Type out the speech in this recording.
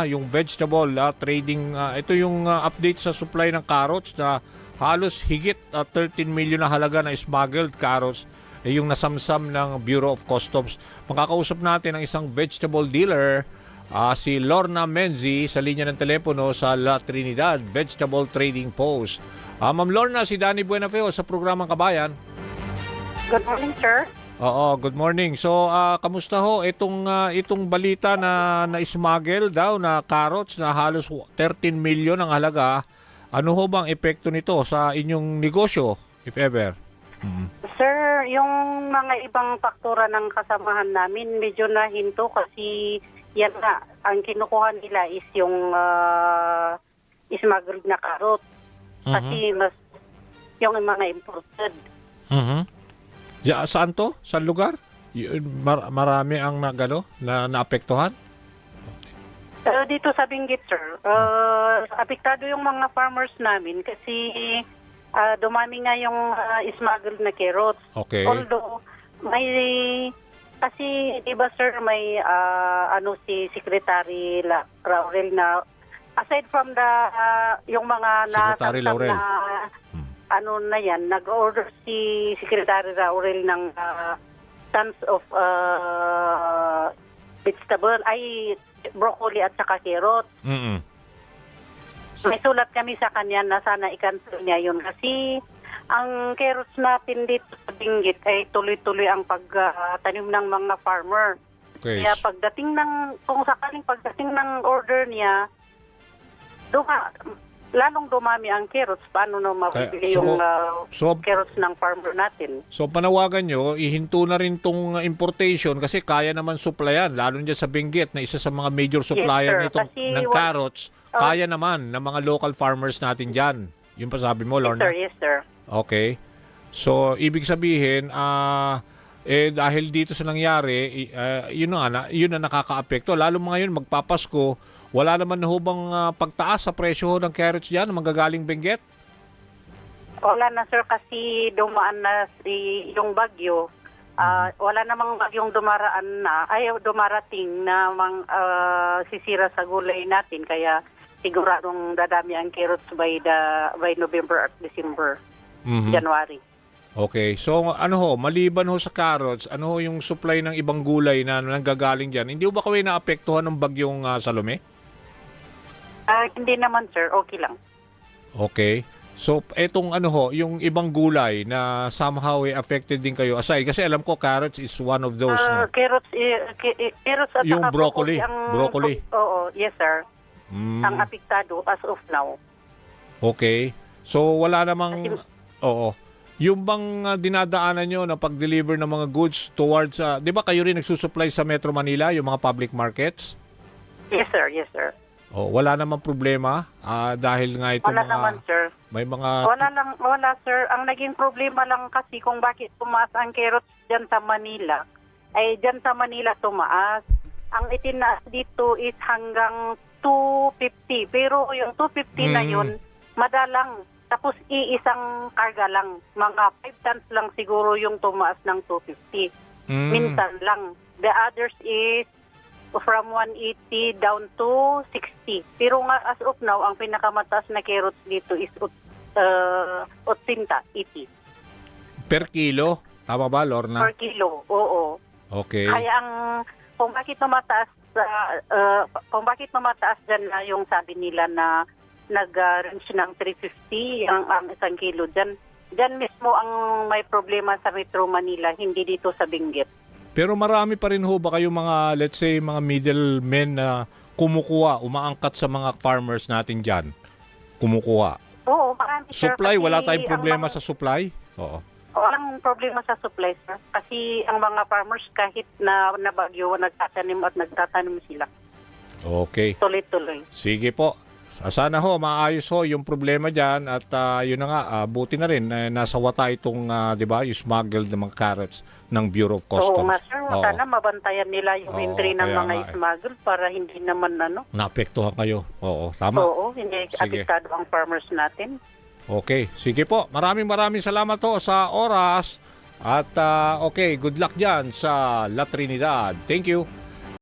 yung vegetable trading. Ito yung update sa supply ng carrots na halos higit 13 million na halaga na smuggled carrots yung nasamsam ng Bureau of Customs. Makakausap natin ang isang vegetable dealer, si Lorna Menzi, sa linya ng telepono sa La Trinidad Vegetable Trading Post. Ma'am Lorna, si Danny Buenafeo sa programang Kabayan. Good morning, sir. Oo, good morning. So, kamusta ho itong balita na smuggle daw na carrots na halos 13 million ang halaga? Ano ho bang epekto nito sa inyong negosyo, if ever? Sir, yung mga ibang faktura ng kasamahan namin medyo nahinto kasi yan nga, ang kinukuha nila is yung smuggled na carrot. Kasi mas yung mga imported. Saan to? Saan lugar? Marami ang naapektuhan? Dito sa Benguet, sir. Apektado yung mga farmers namin kasi dumami nga yung smuggled na carrots. Okay. Although, kasi diba sir, may si Secretary Laurel na aside from yung mga Secretary Laurel. na yan, nag-order si Secretary Laurel ng tons of vegetable, broccoli at saka carrots. May sulat kami sa kanya na sana i-cancel niya yun kasi ang carrots natin dito sa Benguet ay tuloy-tuloy ang pagtanim ng mga farmer. Okay. Kaya kung sakaling pagdating ng order niya, lalong dumami ang carrots. Paano na mabibili yung carrots ng farmer natin? So, panawagan nyo, ihinto na rin tong importation kasi kaya naman supplyan, lalo dyan sa Benguet na isa sa mga major supplier ng carrots, kaya naman ng mga local farmers natin dyan. Yung pa sabi mo, Lorna? Yes, sir. Okay. So, ibig sabihin, dahil dito sa nangyari, yun na nakaka-apekto. Lalo ngayon, magpapasko, wala naman na hubang pagtaas sa presyo ng carrots dyan, manggagaling Benguet? Wala na sir kasi dumaan na yung bagyo. Wala namang bagyong dumarating na sisira sa gulay natin. Kaya siguradong dadami ang carrots by November at December, January. Okay. So maliban sa carrots, yung supply ng ibang gulay na nanggagaling dyan? Hindi ba kayo naapektuhan ng bagyong Salome? Hindi naman sir, okay lang. Okay. So etong yung ibang gulay na somehow affected din kayo aside kasi alam ko carrots is one of those. Carrots at yung broccoli. Oo, yes sir. Ang apektado as of now. Okay. So wala namang yung bang dinadaanan nyo na pag-deliver ng mga goods towards, di ba kayo rin nagsusupply sa Metro Manila, yung mga public markets? Yes sir, yes sir. Wala namang problema dahil nga ito wala naman sir. May mga... Wala sir. Ang naging problema lang kasi kung bakit tumaas ang carrots dyan sa Manila, ay dyan sa Manila tumaas. Ang itinaas dito is hanggang 250. Pero yung 250 na yun, madalang. Tapos iisang karga lang. Mga 5 tons lang siguro yung tumaas ng 250. Minsan lang. The others is from 180 down to 60. Pero nga as of now, ang pinakamataas na carrots dito is 80. Per kilo? Tama ba, Lorna? Per kilo, oo. Okay. Kaya kung bakit mamataas dyan na yung sabi nila na nag-range ng 350 ang isang kilo dyan. Dyan mismo ang may problema sa Metro Manila, hindi dito sa Benguet. Pero marami pa rin ho ba kayong mga, let's say, mga middlemen na kumukuha, umaangkat sa mga farmers natin dyan? Kumukuha. Oo, marami. Supply, wala tayong problema sa supply? Oo. Walang problema sa supply, sir. Kasi ang mga farmers kahit na bagyo, nagtatanim sila. Okay. Tuloy-tuloy. Sige po. Sana maayos yung problema dyan at yun na nga, buti na rin nasawa tayo itong, di ba, yung smuggled ng mga carrots ng Bureau of Customs. Oo, sir. Sana mabantayan nila yung entry ng mga smuggled para hindi naman naapektuhan kayo. Oo, tama. Oo, hindi apektado ang farmers natin. Okay, sige po. Maraming salamat sa oras at okay, good luck dyan sa La Trinidad. Thank you.